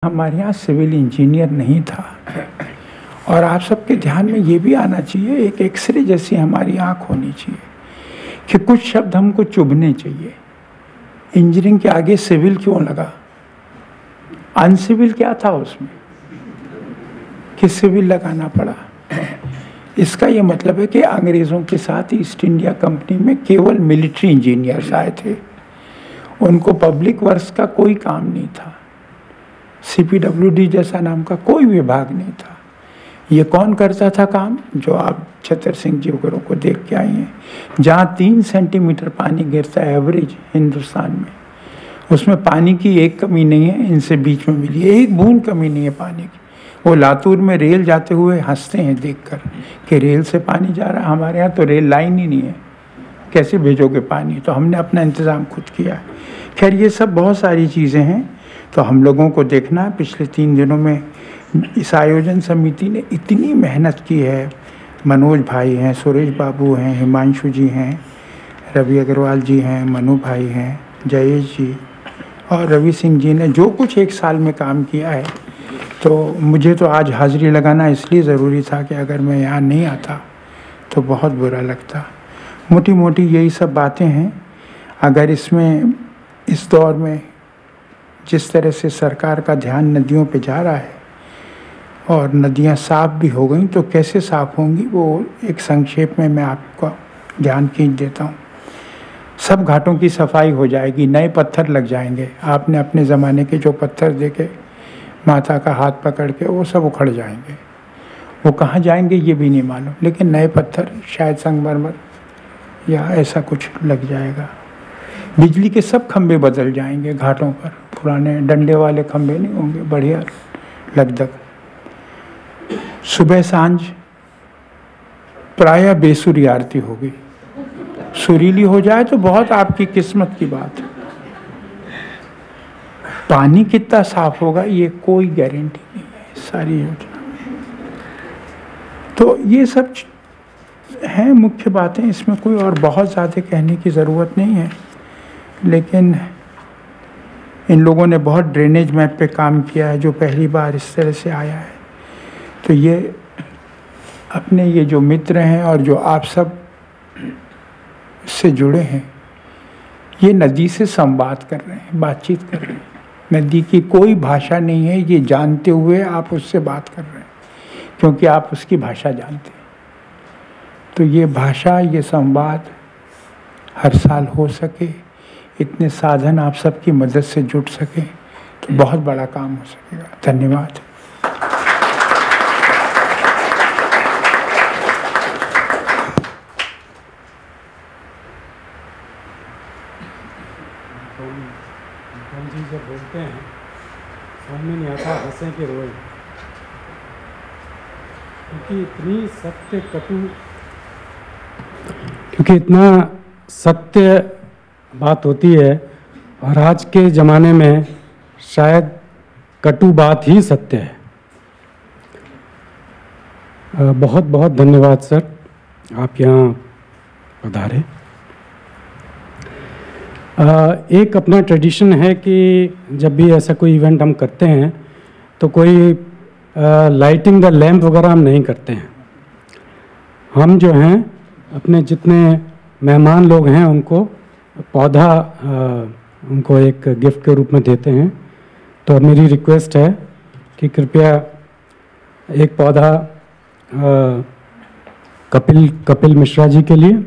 हमारे यहाँ civil engineer नहीं था। और आप सबके ध्यान में ये भी आना चाहिए, एक एक्सरे जैसी हमारी आँख होनी चाहिए कि कुछ शब्द हमको चुभने चाहिए। इंजीनियरिंग के आगे सिविल क्यों लगा? अनसिविल क्या था उसमें कि सिविल लगाना पड़ा? इसका ये मतलब है कि अंग्रेज़ों के साथ ईस्ट इंडिया कंपनी में केवल मिलिट्री इंजीनियर्स आए थे, उनको पब्लिक वर्क्स का कोई काम नहीं था, CPWD जैसा नाम का कोई विभाग नहीं था। ये कौन करता था काम? जो आप छतर सिंह जी वगैरह को देख के आए हैं, जहाँ 3 सेंटीमीटर पानी गिरता है एवरेज हिंदुस्तान में, उसमें पानी की एक कमी नहीं है। इनसे बीच में मिली एक बूंद कमी नहीं है पानी की। वो लातूर में रेल जाते हुए हंसते हैं देखकर कि रेल से पानी जा रहा है, हमारे यहाँ तो रेल लाइन ही नहीं है, कैसे भेजोगे पानी? तो हमने अपना इंतज़ाम खुद किया। खैर ये सब बहुत सारी चीज़ें हैं, तो हम लोगों को देखना है। पिछले 3 दिनों में इस आयोजन समिति ने इतनी मेहनत की है। मनोज भाई हैं, सुरेश बाबू हैं, हिमांशु जी हैं, रवि अग्रवाल जी हैं, मनु भाई हैं, जयेश जी और रवि सिंह जी ने जो कुछ 1 साल में काम किया है, तो मुझे तो आज हाज़िरी लगाना इसलिए ज़रूरी था कि अगर मैं यहाँ नहीं आता तो बहुत बुरा लगता। मोटी मोटी यही सब बातें हैं। अगर इसमें इस दौर में जिस तरह से सरकार का ध्यान नदियों पे जा रहा है और नदियाँ साफ़ भी हो गई, तो कैसे साफ़ होंगी वो एक संक्षेप में मैं आपको ध्यान खींच देता हूँ। सब घाटों की सफाई हो जाएगी, नए पत्थर लग जाएंगे। आपने अपने ज़माने के जो पत्थर देखे माता का हाथ पकड़ के, वो सब उखड़ जाएंगे। वो कहाँ जाएंगे ये भी नहीं मालूम, लेकिन नए पत्थर शायद संगमरमर या ऐसा कुछ लग जाएगा। बिजली के सब खंभे बदल जाएंगे घाटों पर, पुराने डंडे वाले खंभे नहीं होंगे, बढ़िया लगदग। सुबह सांझ प्रायः बेसुरी आरती होगी। सुरीली हो जाए तो बहुत आपकी किस्मत की बात है। पानी कितना साफ होगा ये कोई गारंटी नहीं है सारी योजना में। तो ये सब हैं मुख्य बातें, इसमें कोई और बहुत ज़्यादा कहने की ज़रूरत नहीं है। लेकिन इन लोगों ने बहुत ड्रेनेज मैप पे काम किया है, जो पहली बार इस तरह से आया है। तो ये अपने ये जो मित्र हैं और जो आप सब से जुड़े हैं, ये नदी से संवाद कर रहे हैं, बातचीत कर रहे हैं। नदी की कोई भाषा नहीं है, ये जानते हुए आप उससे बात कर रहे हैं, क्योंकि आप उसकी भाषा जानते हैं। तो ये भाषा, ये संवाद हर साल हो सके, इतने साधन आप सबकी मदद से जुट सके, तो बहुत बड़ा काम हो सकेगा। धन्यवाद। जी जब बोलते हैं समझ में नहीं आता, हंसे के रोए, क्योंकि इतना सत्य बात होती है। और आज के ज़माने में शायद कटु बात ही सत्य है। बहुत बहुत धन्यवाद सर, आप यहाँ पधारे। एक अपना ट्रेडिशन है कि जब भी ऐसा कोई इवेंट हम करते हैं तो कोई लाइटिंग द लैंप वगैरह हम नहीं करते हैं। हम जो हैं अपने जितने मेहमान लोग हैं उनको पौधा उनको एक गिफ्ट के रूप में देते हैं। तो मेरी रिक्वेस्ट है कि कृपया एक पौधा कपिल मिश्रा जी के लिए।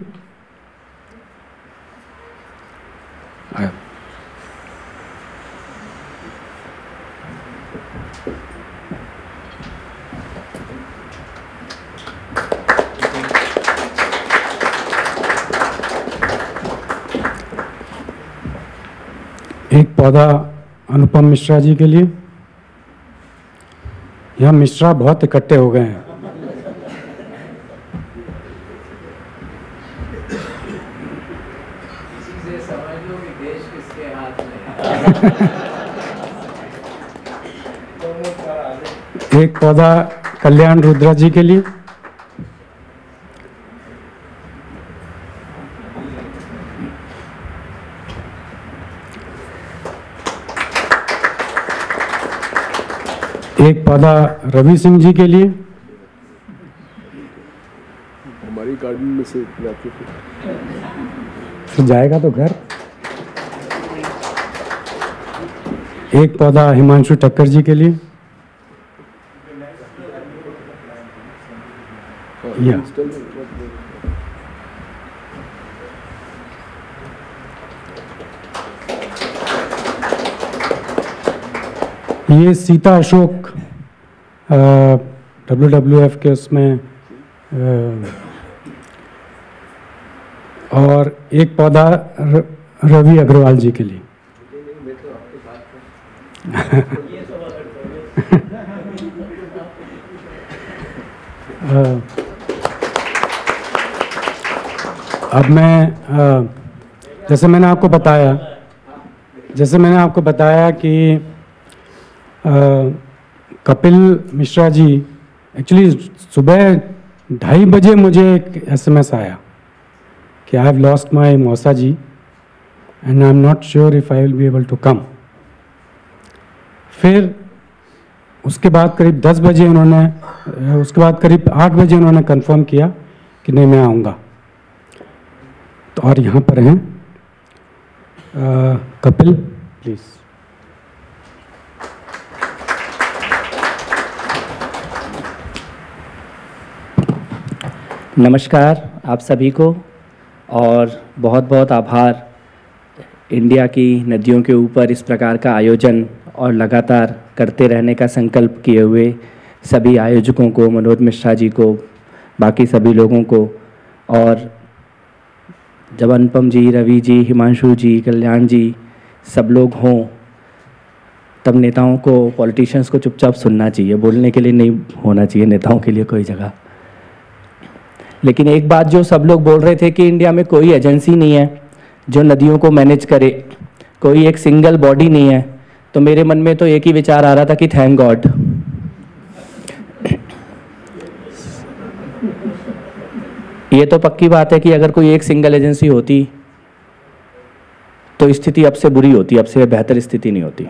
एक पौधा अनुपम मिश्रा जी के लिए। यहाँ मिश्रा बहुत इकट्ठे हो गए हैं। एक पौधा कल्याण रुद्रा जी के लिए। एक पौधा रवि सिंह जी के लिए। हमारी गार्डन में से जाके फिर जाएगा तो घर। एक पौधा हिमांशु ठक्कर जी के लिए। या ये सीता अशोक WWF के उसमें और एक पौधा रवि अग्रवाल जी के लिए। अब मैं जैसे मैंने आपको बताया कि कपिल मिश्रा जी, एक्चुअली सुबह 2:30 बजे मुझे एक SMS आया कि I have lost my mausa ji and I am not sure if I will be able to come. फिर उसके बाद करीब 10 बजे उसके बाद करीब 8 बजे उन्होंने कंफर्म किया कि नहीं मैं आऊँगा। तो और यहाँ पर हैं कपिल, प्लीज़। नमस्कार आप सभी को, और बहुत बहुत आभार इंडिया की नदियों के ऊपर इस प्रकार का आयोजन और लगातार करते रहने का संकल्प किए हुए सभी आयोजकों को, मनोज मिश्रा जी को, बाकी सभी लोगों को। और जब अनुपम जी, रवि जी, हिमांशु जी, कल्याण जी सब लोग हों तब नेताओं को, पॉलिटिशियंस को चुपचाप सुनना चाहिए, बोलने के लिए नहीं होना चाहिए नेताओं के लिए कोई जगह। लेकिन एक बात जो सब लोग बोल रहे थे कि इंडिया में कोई एजेंसी नहीं है जो नदियों को मैनेज करे, कोई एक सिंगल बॉडी नहीं है, तो मेरे मन में तो एक ही विचार आ रहा था कि थैंक गॉड। ये तो पक्की बात है कि अगर कोई एक सिंगल एजेंसी होती तो स्थिति अब से बुरी होती, अब से बेहतर स्थिति नहीं होती।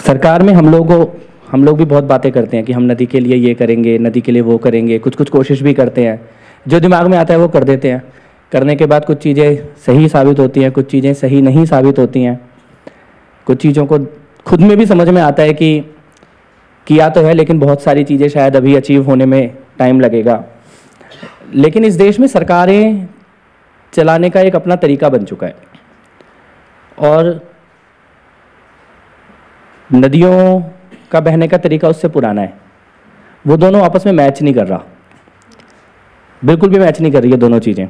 सरकार में हम लोग भी बहुत बातें करते हैं कि हम नदी के लिए ये करेंगे, नदी के लिए वो करेंगे, कुछ कुछ कोशिश भी करते हैं, जो दिमाग में आता है वो कर देते हैं। करने के बाद कुछ चीज़ें सही साबित होती हैं, कुछ चीज़ें सही नहीं साबित होती हैं, कुछ चीज़ों को खुद में भी समझ में आता है कि किया तो है लेकिन बहुत सारी चीज़ें शायद अभी अचीव होने में टाइम लगेगा। लेकिन इस देश में सरकारें चलाने का एक अपना तरीका बन चुका है और नदियों का बहने का तरीका उससे पुराना है। वो दोनों आपस में मैच नहीं कर रहा, बिल्कुल भी मैच नहीं कर रही है दोनों चीज़ें।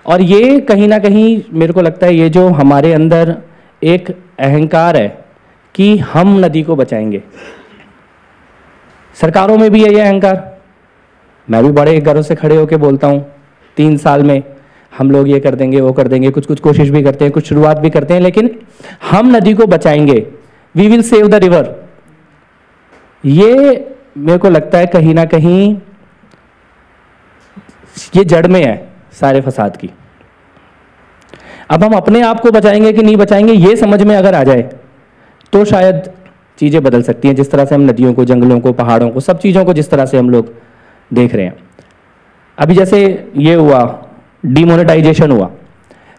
और ये कहीं ना कहीं मेरे को लगता है ये जो हमारे अंदर एक अहंकार है कि हम नदी को बचाएंगे, सरकारों में भी है ये अहंकार। मैं भी बड़े गर्व से खड़े होकर बोलता हूँ 3 साल में हम लोग ये कर देंगे, वो कर देंगे, कुछ कुछ कोशिश भी करते हैं, कुछ शुरुआत भी करते हैं, लेकिन हम नदी को बचाएंगे, we will save the river. ये मेरे को लगता है कहीं ना कहीं ये जड़ में है सारे फसाद की। अब हम अपने आप को बचाएंगे कि नहीं बचाएंगे ये समझ में अगर आ जाए तो शायद चीज़ें बदल सकती हैं। जिस तरह से हम नदियों को, जंगलों को, पहाड़ों को, सब चीज़ों को जिस तरह से हम लोग देख रहे हैं। अभी जैसे ये हुआ, डीमोनेटाइजेशन हुआ,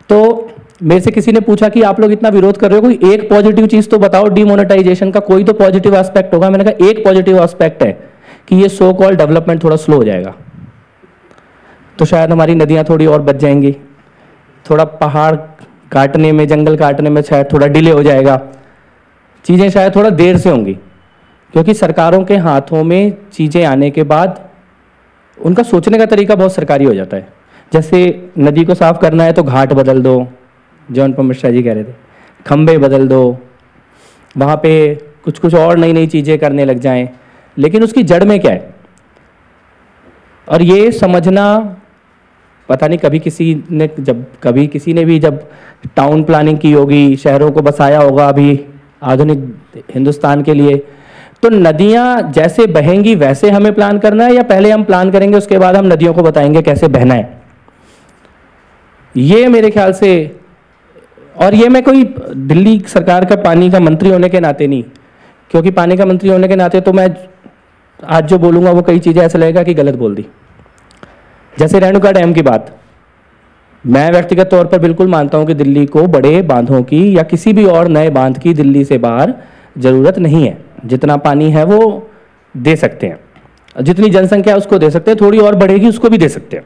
तो मेरे से किसी ने पूछा कि आप लोग इतना विरोध कर रहे हो, कोई एक पॉजिटिव चीज़ तो बताओ डीमोनेटाइजेशन का, कोई तो पॉजिटिव एस्पेक्ट होगा। मैंने कहा एक पॉजिटिव एस्पेक्ट है कि ये सो कॉल्ड डेवलपमेंट थोड़ा स्लो हो जाएगा, तो शायद हमारी नदियाँ थोड़ी और बच जाएंगी, थोड़ा पहाड़ काटने में, जंगल काटने में शायद थोड़ा डिले हो जाएगा, चीज़ें शायद थोड़ा देर से होंगी, क्योंकि सरकारों के हाथों में चीज़ें आने के बाद उनका सोचने का तरीका बहुत सरकारी हो जाता है। जैसे नदी को साफ करना है तो घाट बदल दो, जो अनुपम मिश्रा जी कह रहे थे, खंबे बदल दो, वहाँ पे कुछ कुछ और नई नई चीज़ें करने लग जाएं, लेकिन उसकी जड़ में क्या है। और ये समझना पता नहीं कभी किसी ने भी जब टाउन प्लानिंग की होगी, शहरों को बसाया होगा अभी आधुनिक हिंदुस्तान के लिए, तो नदियाँ जैसे बहेंगी वैसे हमें प्लान करना है या पहले हम प्लान करेंगे उसके बाद हम नदियों को बताएंगे कैसे बहना है। ये मेरे ख्याल से और ये मैं कोई दिल्ली सरकार का पानी का मंत्री होने के नाते नहीं, क्योंकि पानी का मंत्री होने के नाते तो मैं आज जो बोलूँगा वो कई चीज़ें ऐसा लगेगा कि गलत बोल दी। जैसे रेणुका डैम की बात, मैं व्यक्तिगत तौर पर बिल्कुल मानता हूँ कि दिल्ली को बड़े बांधों की या किसी भी और नए बांध की दिल्ली से बाहर ज़रूरत नहीं है। जितना पानी है वो दे सकते हैं, जितनी जनसंख्या है उसको दे सकते हैं, थोड़ी और बढ़ेगी उसको भी दे सकते हैं,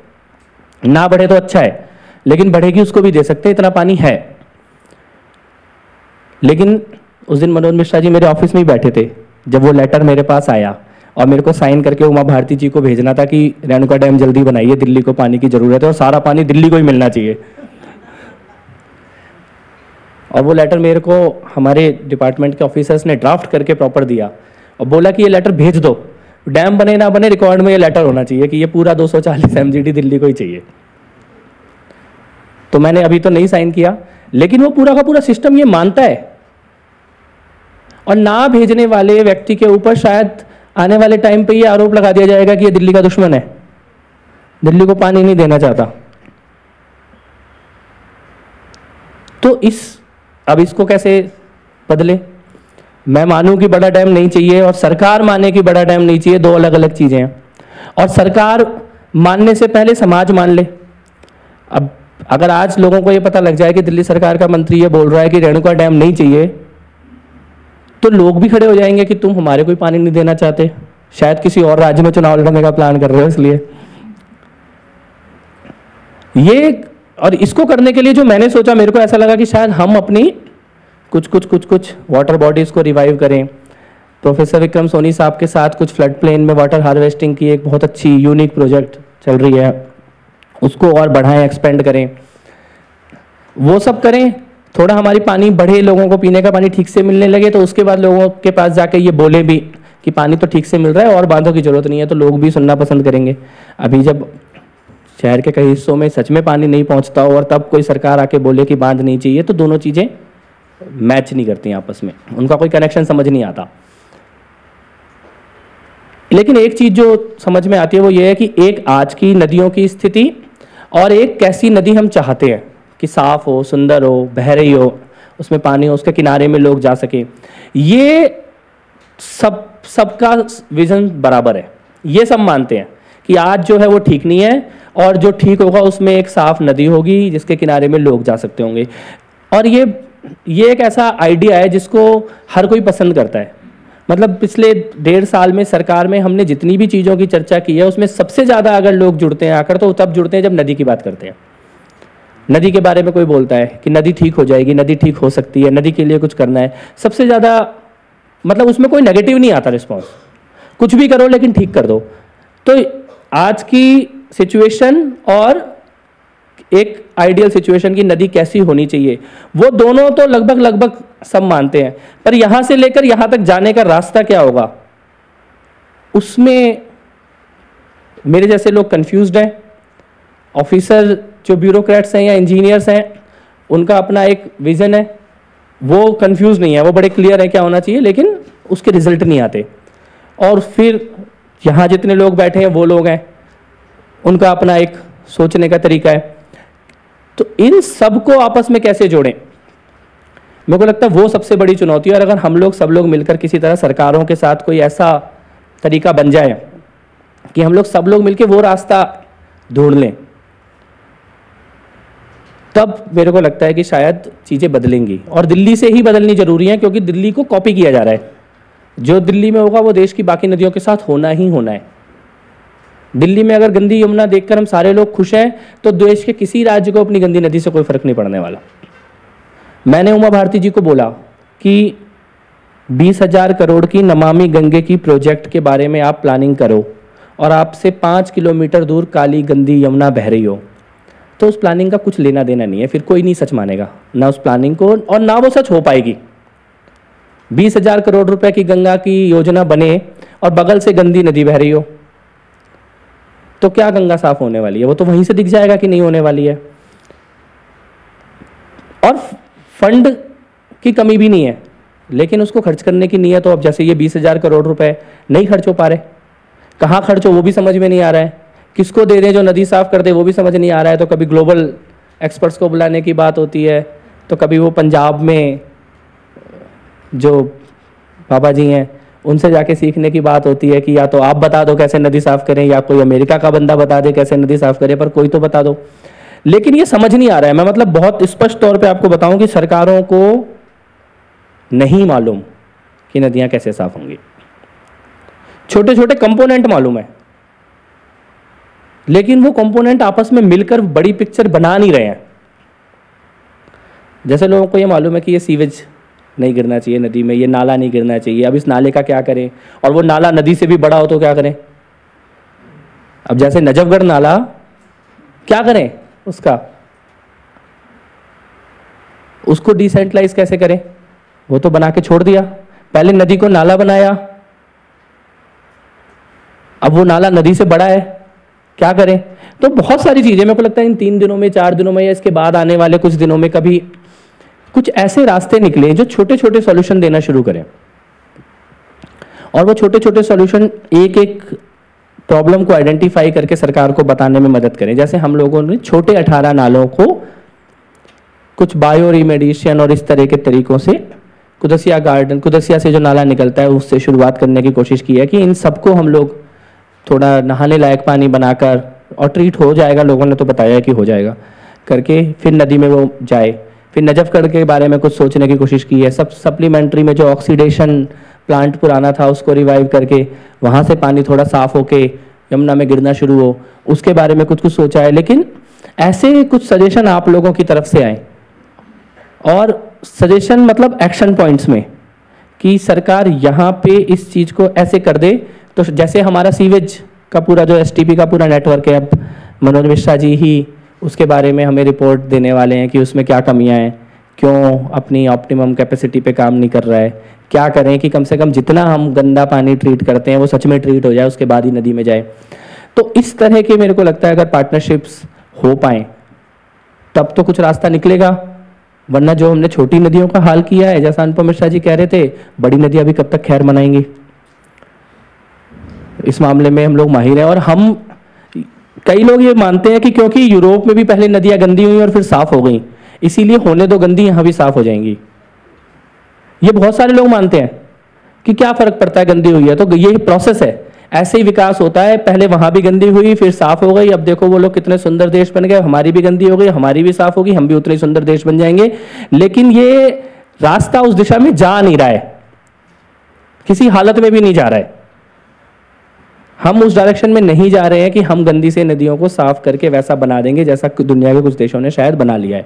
ना बढ़े तो अच्छा है, लेकिन बढ़ेगी उसको भी दे सकते हैं, इतना पानी है। लेकिन उस दिन मनोज मिश्रा जी मेरे ऑफिस में ही बैठे थे जब वो लेटर मेरे पास आया और मेरे को साइन करके उमा भारती जी को भेजना था कि रेणुका डैम जल्दी बनाइए, दिल्ली को पानी की जरूरत है और सारा पानी दिल्ली को ही मिलना चाहिए। और वो लेटर मेरे को हमारे डिपार्टमेंट के ऑफिसर्स ने ड्राफ्ट करके प्रॉपर दिया और बोला कि ये लेटर भेज दो, डैम बने ना बने रिकॉर्ड में ये लेटर होना चाहिए कि ये पूरा 240 MGD दिल्ली को ही चाहिए। तो मैंने अभी तो नहीं साइन किया, लेकिन वो पूरा का पूरा सिस्टम ये मानता है। और ना भेजने वाले व्यक्ति के ऊपर शायद आने वाले टाइम पे ये आरोप लगा दिया जाएगा कि ये दिल्ली का दुश्मन है, दिल्ली को पानी नहीं देना चाहता। तो अब इसको कैसे बदले? मैं मानूं कि बड़ा डैम नहीं चाहिए और सरकार माने कि बड़ा डैम नहीं चाहिए, दो अलग अलग चीजें हैं। और सरकार मानने से पहले समाज मान ले। अब अगर आज लोगों को ये पता लग जाए कि दिल्ली सरकार का मंत्री ये बोल रहा है कि रेणुका डैम नहीं चाहिए, तो लोग भी खड़े हो जाएंगे कि तुम हमारे कोई पानी नहीं देना चाहते, शायद किसी और राज्य में चुनाव लड़ने का प्लान कर रहे हो इसलिए। ये और इसको करने के लिए जो मैंने सोचा, मेरे को ऐसा लगा कि शायद हम अपनी कुछ वाटर बॉडीज को रिवाइव करें। प्रोफेसर विक्रम सोनी साहब के साथ कुछ फ्लड प्लेन में वाटर हार्वेस्टिंग की एक बहुत अच्छी यूनिक प्रोजेक्ट चल रही है, उसको और बढ़ाएं, एक्सपेंड करें, वो सब करें। थोड़ा हमारी पानी बढ़े, लोगों को पीने का पानी ठीक से मिलने लगे, तो उसके बाद लोगों के पास जाके ये बोले भी कि पानी तो ठीक से मिल रहा है और बांधों की जरूरत नहीं है, तो लोग भी सुनना पसंद करेंगे। अभी जब शहर के कई हिस्सों में सच में पानी नहीं पहुंचता हो और तब कोई सरकार आके बोले कि बांध नहीं चाहिए, तो दोनों चीजें मैच नहीं करती आपस में, उनका कोई कनेक्शन समझ नहीं आता। लेकिन एक चीज जो समझ में आती है वो ये है कि एक आज की नदियों की स्थिति और एक कैसी नदी हम चाहते हैं कि साफ हो, सुंदर हो, बह रही हो, उसमें पानी हो, उसके किनारे में लोग जा सके, ये सबका विजन बराबर है। ये सब मानते हैं कि आज जो है वो ठीक नहीं है और जो ठीक होगा उसमें एक साफ नदी होगी जिसके किनारे में लोग जा सकते होंगे। और ये एक ऐसा आइडिया है जिसको हर कोई पसंद करता है। मतलब पिछले 1.5 साल में सरकार में हमने जितनी भी चीज़ों की चर्चा की है उसमें सबसे ज़्यादा अगर लोग जुड़ते हैं आकर, तो तब जुड़ते हैं जब नदी की बात करते हैं। नदी के बारे में कोई बोलता है कि नदी ठीक हो जाएगी, नदी ठीक हो सकती है, नदी के लिए कुछ करना है, सबसे ज़्यादा मतलब उसमें कोई नेगेटिव नहीं आता रिस्पॉन्स, कुछ भी करो लेकिन ठीक कर दो। तो आज की सिचुएशन और एक आइडियल सिचुएशन की नदी कैसी होनी चाहिए, वो दोनों तो लगभग सब मानते हैं, पर यहां से लेकर यहां तक जाने का रास्ता क्या होगा उसमें मेरे जैसे लोग कंफ्यूज्ड हैं। ऑफिसर जो ब्यूरोक्रेट्स हैं या इंजीनियर्स हैं उनका अपना एक विजन है, वो कंफ्यूज नहीं है, वो बड़े क्लियर है क्या होना चाहिए, लेकिन उसके रिजल्ट नहीं आते। और फिर यहाँ जितने लोग बैठे हैं वो लोग हैं, उनका अपना एक सोचने का तरीका है। तो इन सब को आपस में कैसे जोड़ें, मेरे को लगता है वो सबसे बड़ी चुनौती है। और अगर हम लोग सब लोग मिलकर किसी तरह सरकारों के साथ कोई ऐसा तरीका बन जाए कि हम लोग सब लोग मिलकर वो रास्ता ढूंढ लें, तब मेरे को लगता है कि शायद चीज़ें बदलेंगी। और दिल्ली से ही बदलनी जरूरी है, क्योंकि दिल्ली को कॉपी किया जा रहा है। जो दिल्ली में होगा वो देश की बाकी नदियों के साथ होना ही होना है। दिल्ली में अगर गंदी यमुना देखकर हम सारे लोग खुश हैं, तो देश के किसी राज्य को अपनी गंदी नदी से कोई फर्क नहीं पड़ने वाला। मैंने उमा भारती जी को बोला कि 20,000 करोड़ की नमामि गंगे की प्रोजेक्ट के बारे में आप प्लानिंग करो और आपसे 5 किलोमीटर दूर काली गंदी यमुना बह रही हो, तो उस प्लानिंग का कुछ लेना देना नहीं है। फिर कोई नहीं सच मानेगा ना उस प्लानिंग को, और ना वो सच हो पाएगी। 20,000 करोड़ रुपए की गंगा की योजना बने और बगल से गंदी नदी बह रही हो, तो क्या गंगा साफ होने वाली है? वो तो वहीं से दिख जाएगा कि नहीं होने वाली है। और फंड की कमी भी नहीं है, लेकिन उसको खर्च करने की नीयत, तो अब जैसे ये 20,000 करोड़ रुपए नहीं खर्च हो पा रहे, कहाँ खर्च हो वो भी समझ में नहीं आ रहा है, किसको दे दें जो नदी साफ कर दे वो भी समझ नहीं आ रहा है। तो कभी ग्लोबल एक्सपर्ट्स को बुलाने की बात होती है, तो कभी वो पंजाब में जो बाबा जी हैं उनसे जाके सीखने की बात होती है कि या तो आप बता दो कैसे नदी साफ करें, या कोई अमेरिका का बंदा बता दे कैसे नदी साफ करें, पर कोई तो बता दो। लेकिन ये समझ नहीं आ रहा है। मैं मतलब बहुत स्पष्ट तौर पे आपको बताऊं कि सरकारों को नहीं मालूम कि नदियां कैसे साफ होंगी। छोटे छोटे कंपोनेंट मालूम है, लेकिन वो कंपोनेंट आपस में मिलकर बड़ी पिक्चर बना नहीं रहे हैं। जैसे लोगों को ये मालूम है कि ये सीवेज नहीं गिरना चाहिए नदी में, ये नाला नहीं गिरना चाहिए, अब इस नाले का क्या करें, और वो नाला नदी से भी बड़ा हो तो क्या करें। अब जैसे नजफगढ़ नाला, क्या करें उसको डिसेंट्रलाइज कैसे करें, वो तो बना के छोड़ दिया। पहले नदी को नाला बनाया, अब वो नाला नदी से बड़ा है, क्या करें। तो बहुत सारी चीजें, मेरे को लगता है इन 3 दिनों में 4 दिनों में या इसके बाद आने वाले कुछ दिनों में कभी कुछ ऐसे रास्ते निकले जो छोटे छोटे सॉल्यूशन देना शुरू करें, और वो छोटे छोटे सॉल्यूशन एक एक प्रॉब्लम को आइडेंटिफाई करके सरकार को बताने में मदद करें। जैसे हम लोगों ने छोटे 18 नालों को कुछ बायो रिमेडिएशन और इस तरह के तरीकों से कुदसिया गार्डन, कुदसिया से जो नाला निकलता है उससे शुरुआत करने की कोशिश की है कि इन सबको हम लोग थोड़ा नहाने लायक पानी बनाकर, और ट्रीट हो जाएगा, लोगों ने तो बताया कि हो जाएगा करके, फिर नदी में वो जाए। फिर नजफगढ़ के बारे में कुछ सोचने की कोशिश की है। सब सप्लीमेंट्री में जो ऑक्सीडेशन प्लांट पुराना था उसको रिवाइव करके वहाँ से पानी थोड़ा साफ होके यमुना में गिरना शुरू हो, उसके बारे में कुछ सोचा है। लेकिन ऐसे कुछ सजेशन आप लोगों की तरफ से आए, और सजेशन मतलब एक्शन पॉइंट्स में, कि सरकार यहाँ पे इस चीज़ को ऐसे कर दे। तो जैसे हमारा सीवेज का पूरा जो एसटीपी का पूरा नेटवर्क है, अब मनोज मिश्रा जी ही उसके बारे में हमें रिपोर्ट देने वाले हैं कि उसमें क्या कमियां हैं, क्यों अपनी ऑप्टिमम कैपेसिटी पे काम नहीं कर रहा है, क्या करें कि कम से कम जितना हम गंदा पानी ट्रीट करते हैं वो सच में ट्रीट हो जाए, उसके बाद ही नदी में जाए। तो इस तरह के मेरे को लगता है अगर पार्टनरशिप्स हो पाएँ तब तो कुछ रास्ता निकलेगा, वरना जो हमने छोटी नदियों का हाल किया है, जैसा अनुपम मिश्रा जी कह रहे थे, बड़ी नदियाँ भी कब तक खैर मनाएंगी। इस मामले में हम लोग माहिर हैं, और हम कई लोग ये मानते हैं कि क्योंकि यूरोप में भी पहले नदियां गंदी हुई और फिर साफ हो गई, इसीलिए होने दो गंदी, यहां भी साफ हो जाएंगी। ये बहुत सारे लोग मानते हैं कि क्या फर्क पड़ता है गंदी हुई है, तो ये प्रोसेस है, ऐसे ही विकास होता है। पहले वहां भी गंदी हुई, फिर साफ हो गई, अब देखो वो लोग कितने सुंदर देश बन गए, हमारी भी गंदी हो गई, हमारी भी साफ होगी, हम भी उतने सुंदर देश बन जाएंगे। लेकिन ये रास्ता उस दिशा में जा नहीं रहा है, किसी हालत में भी नहीं जा रहा है। हम उस डायरेक्शन में नहीं जा रहे हैं कि हम गंदी से नदियों को साफ करके वैसा बना देंगे जैसा दुनिया के कुछ देशों ने शायद बना लिया है।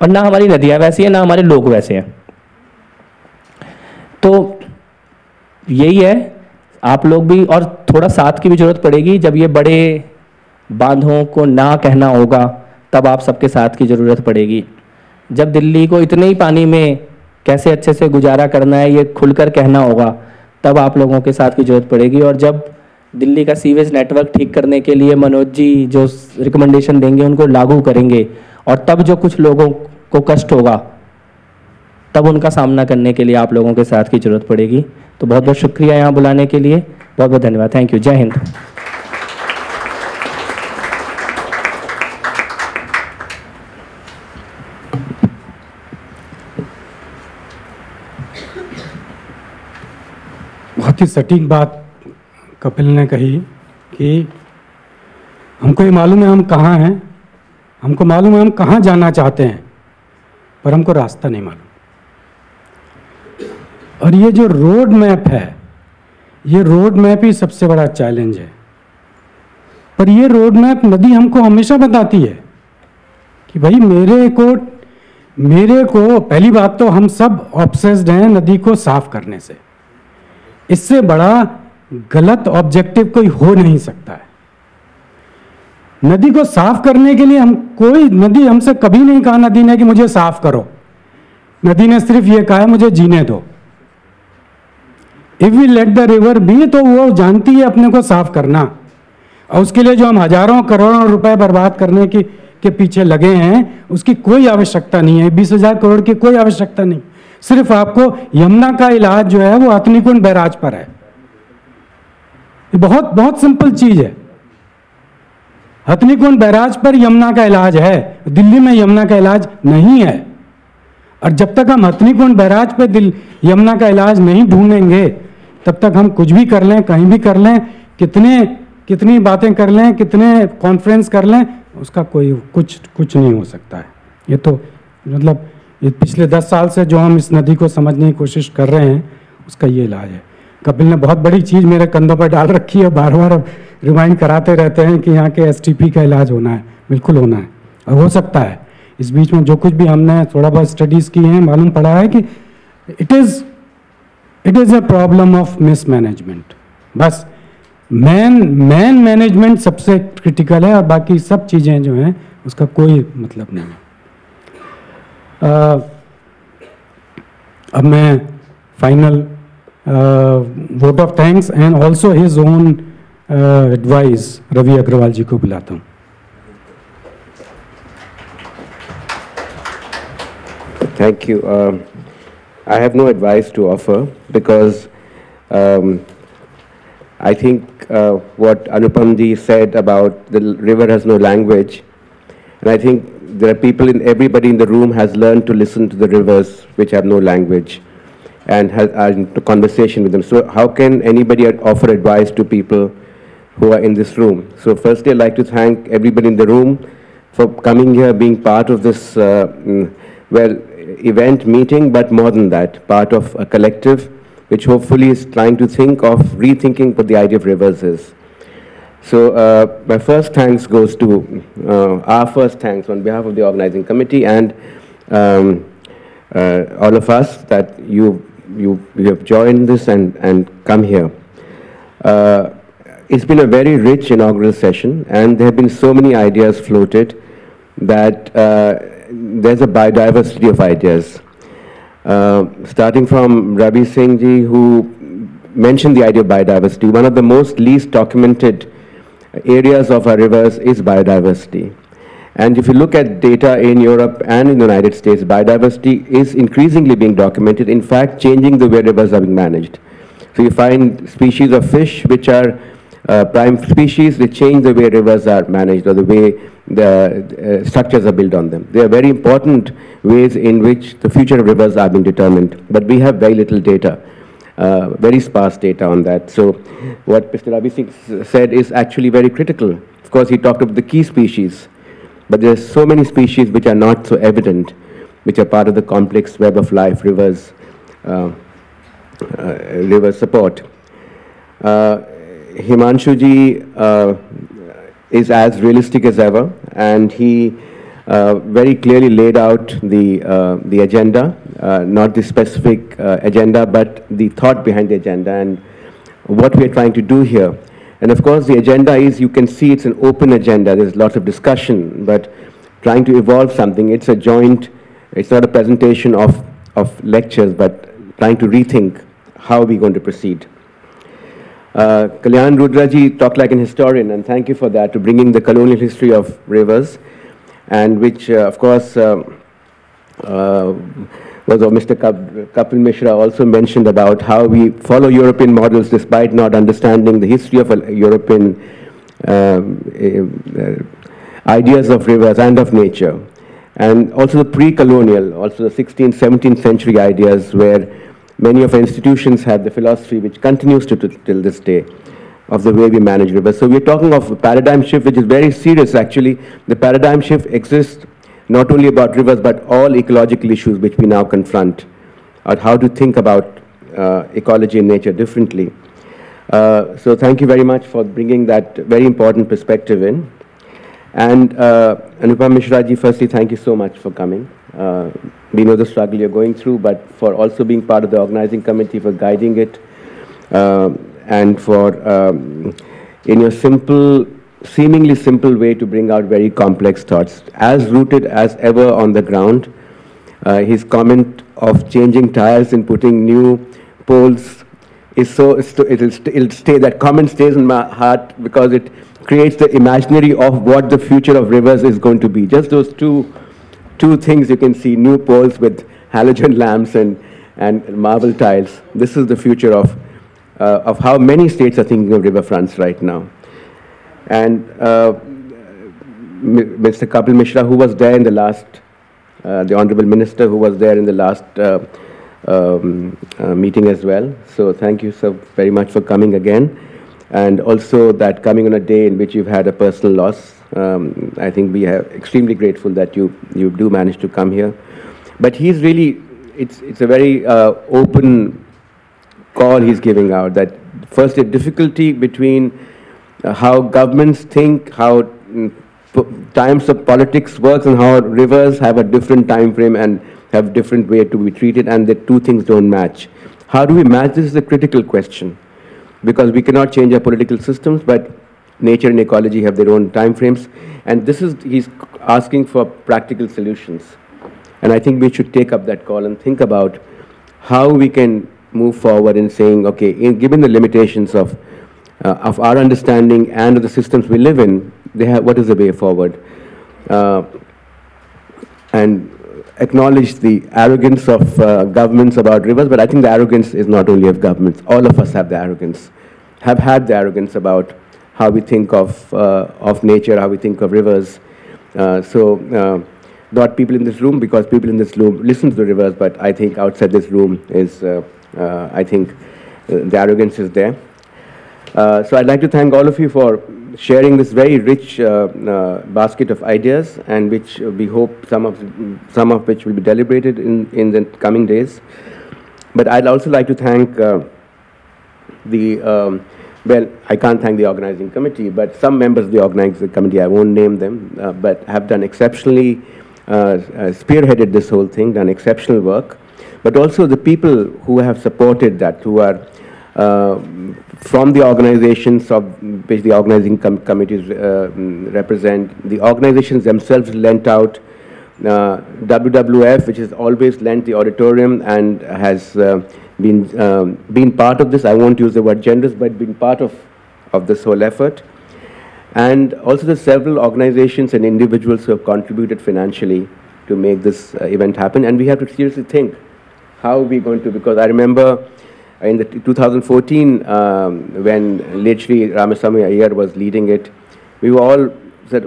और ना हमारी नदियां वैसी हैं, ना हमारे लोग वैसे हैं। तो यही है, आप लोग भी, और थोड़ा साथ की भी जरूरत पड़ेगी। जब ये बड़े बांधों को ना कहना होगा तब आप सबके साथ की जरूरत पड़ेगी। जब दिल्ली को इतने ही पानी में कैसे अच्छे से गुजारा करना है ये खुलकर कहना होगा, तब आप लोगों के साथ की जरूरत पड़ेगी। और जब दिल्ली का सीवेज नेटवर्क ठीक करने के लिए मनोज जी जो रिकमेंडेशन देंगे उनको लागू करेंगे, और तब जो कुछ लोगों को कष्ट होगा तब उनका सामना करने के लिए आप लोगों के साथ की जरूरत पड़ेगी। तो बहुत बहुत शुक्रिया यहाँ बुलाने के लिए, बहुत बहुत धन्यवाद। Thank you. जय हिंद। बहुत ही सटीक बात कपिल ने कही कि हमको ये मालूम है हम कहाँ हैं, हमको मालूम है हम कहाँ जाना चाहते हैं, पर हमको रास्ता नहीं मालूम। और ये जो रोड मैप है, ये रोड मैप ही सबसे बड़ा चैलेंज है। पर ये रोड मैप नदी हमको हमेशा बताती है कि भाई मेरे को पहली बात तो हम सब ऑब्सेस्ड हैं नदी को साफ करने से, इससे बड़ा गलत ऑब्जेक्टिव कोई हो नहीं सकता है। नदी को साफ करने के लिए नदी हमसे कभी नहीं कहा नदी ने कि मुझे साफ करो, नदी ने सिर्फ ये कहा है मुझे जीने दो। If we let the river be, तो वो जानती है अपने को साफ करना, और उसके लिए जो हम हजारों करोड़ों रुपए बर्बाद करने के पीछे लगे हैं उसकी कोई आवश्यकता नहीं है। 20,000 करोड़ की कोई आवश्यकता नहीं। सिर्फ आपको यमुना का इलाज जो है वो हथनीकुंड बैराज पर है। बहुत बहुत सिंपल चीज है। हथनीकुंड बैराज पर यमुना का इलाज है, दिल्ली में यमुना का इलाज नहीं है। और जब तक हम हथनीकुंड बैराज पे दिल यमुना का इलाज नहीं ढूंढेंगे, तब तक हम कुछ भी कर लें, कहीं भी कर लें, कितनी बातें कर लें, कितने कॉन्फ्रेंस कर लें, उसका कोई कुछ नहीं हो सकता है। ये तो मतलब ये पिछले 10 साल से जो हम इस नदी को समझने की कोशिश कर रहे हैं, उसका ये इलाज है। कपिल ने बहुत बड़ी चीज़ मेरे कंधों पर डाल रखी है, बार बार रिमाइंड कराते रहते हैं कि यहाँ के एसटीपी का इलाज होना है, बिल्कुल होना है और हो सकता है। इस बीच में जो कुछ भी हमने थोड़ा बहुत स्टडीज़ की हैं, मालूम पड़ा है कि it is a problem of mismanagement. बस मैन मैनेजमेंट सबसे क्रिटिकल है और बाकी सब चीज़ें जो हैं उसका कोई मतलब नहीं है। अब मैं final vote of thanks and also his own advice Ravi Agarwal ji को बुलाता हूँ। Thank you. I have no advice to offer because I think what Anupam ji said about the river has no language, and I think there are everybody in the room has learned to listen to the rivers which have no language and are in conversation with them. So how can anybody offer advice to people who are in this room? So firstly, I'd like to thank everybody in the room for coming here, being part of this, event meeting, but more than that, part of a collective which hopefully is trying to think of rethinking what the idea of rivers is. So my first thanks goes to, our first thanks on behalf of the organizing committee and all of us that you have joined this and come here. It's been a very rich inaugural session and there have been so many ideas floated that there's a biodiversity of ideas. Starting from Ravi Singh ji, who mentioned the idea of biodiversity, one of the most least documented areas of our rivers is biodiversity. And if you look at data in Europe and in the United States, biodiversity is increasingly being documented, in fact, changing the way rivers are being managed. So you find species of fish which are prime species, they change the way rivers are managed or the way the structures are built on them. They are very important ways in which the future of rivers are being determined. But we have very little data, very sparse data on that. So what Mr. Ravi Singh said is actually very critical. Of course, he talked about the key species, but there are so many species which are not so evident, which are part of the complex web of life rivers support. Himanshu ji is as realistic as ever, and he very clearly laid out the agenda, not the specific agenda, but the thought behind the agenda and what we are trying to do here. And of course, the agenda is, you can see it's an open agenda. There's lots of discussion, but trying to evolve something. It's a joint, it's not a presentation of lectures, but trying to rethink how we're going to proceed. Kalyan Rudra ji talked like an historian, and thank you for that, to bringing the colonial history of rivers, and which, of course, was Mr. Kapil Mishra also mentioned about how we follow European models despite not understanding the history of European ideas of rivers and of nature. And also the pre-colonial, also the 16th, 17th century ideas where many of our institutions had the philosophy which continues till this day of the way we manage rivers. So we're talking of a paradigm shift which is very serious actually. The paradigm shift exists not only about rivers but all ecological issues which we now confront, or how to think about ecology and nature differently. So thank you very much for bringing that very important perspective in. And Anupam Mishra ji, firstly, thank you so much for coming. We know the struggle you're going through, but for also being part of the organizing committee, for guiding it, and for, in your simple, seemingly simple way to bring out very complex thoughts, as rooted as ever on the ground. His comment of changing tires and putting new poles is so, it'll stay, that comment stays in my heart because it creates the imaginary of what the future of rivers is going to be. Just those two things you can see, new poles with halogen lamps and marble tiles. This is the future of how many states are thinking of riverfronts right now. And Mr. Kapil Mishra, who was there in the last the Honorable Minister who was there in the last meeting as well. So thank you so very much for coming again. And also that coming on a day in which you've had a personal loss. I think we are extremely grateful that you do manage to come here. But he's really, it's a very open call he's giving out, that first the difficulty between how governments think, how times of politics works, and how rivers have a different time frame and have different way to be treated, and the two things don't match. How do we match? This is a critical question, because we cannot change our political systems, but nature and ecology have their own time frames, and this is, he's asking for practical solutions. And I think we should take up that call and think about how we can move forward in saying, okay, given the limitations of our understanding and of the systems we live in, what is the way forward? And acknowledge the arrogance of governments about rivers, but I think the arrogance is not only of governments. All of us have the arrogance, have had the arrogance about how we think of nature, how we think of rivers. Not people in this room, because people in this room listen to the rivers, but I think outside this room is, I think the arrogance is there. So I'd like to thank all of you for sharing this very rich basket of ideas, and which we hope some of which will be deliberated in the coming days. But I'd also like to thank well, I can't thank the organizing committee, but some members of the organizing committee, I won't name them, but have done exceptionally, spearheaded this whole thing, done exceptional work. But also the people who have supported that, who are from the organizations of which the organizing committees represent. The organizations themselves lent out. WWF, which has always lent the auditorium and has been part of this. I won't use the word generous, but been part of this whole effort. And also the several organizations and individuals who have contributed financially to make this event happen. And we have to seriously think, how are we going to, because I remember in the 2014, when literally Ramasamy Iyer was leading it, we were all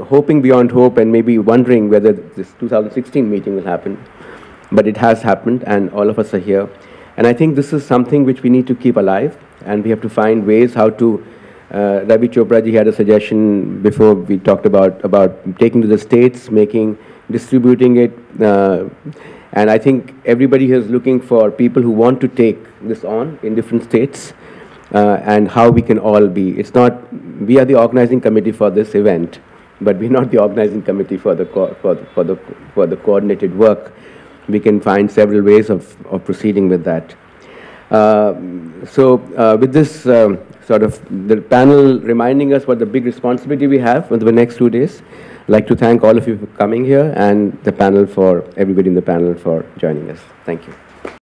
hoping beyond hope and maybe wondering whether this 2016 meeting will happen. But it has happened, and all of us are here. And I think this is something which we need to keep alive, and we have to find ways how to, Ravi Chopra ji had a suggestion before we talked about taking to the states, distributing it, and I think everybody is looking for people who want to take this on in different states, and how we can all be. It's not, we are the organizing committee for this event, but we're not the organizing committee for the coordinated work. We can find several ways of proceeding with that. With this sort of the panel reminding us what the big responsibility we have for the next 2 days, I'd like to thank all of you for coming here, and the panel, for everybody in the panel for joining us. Thank you.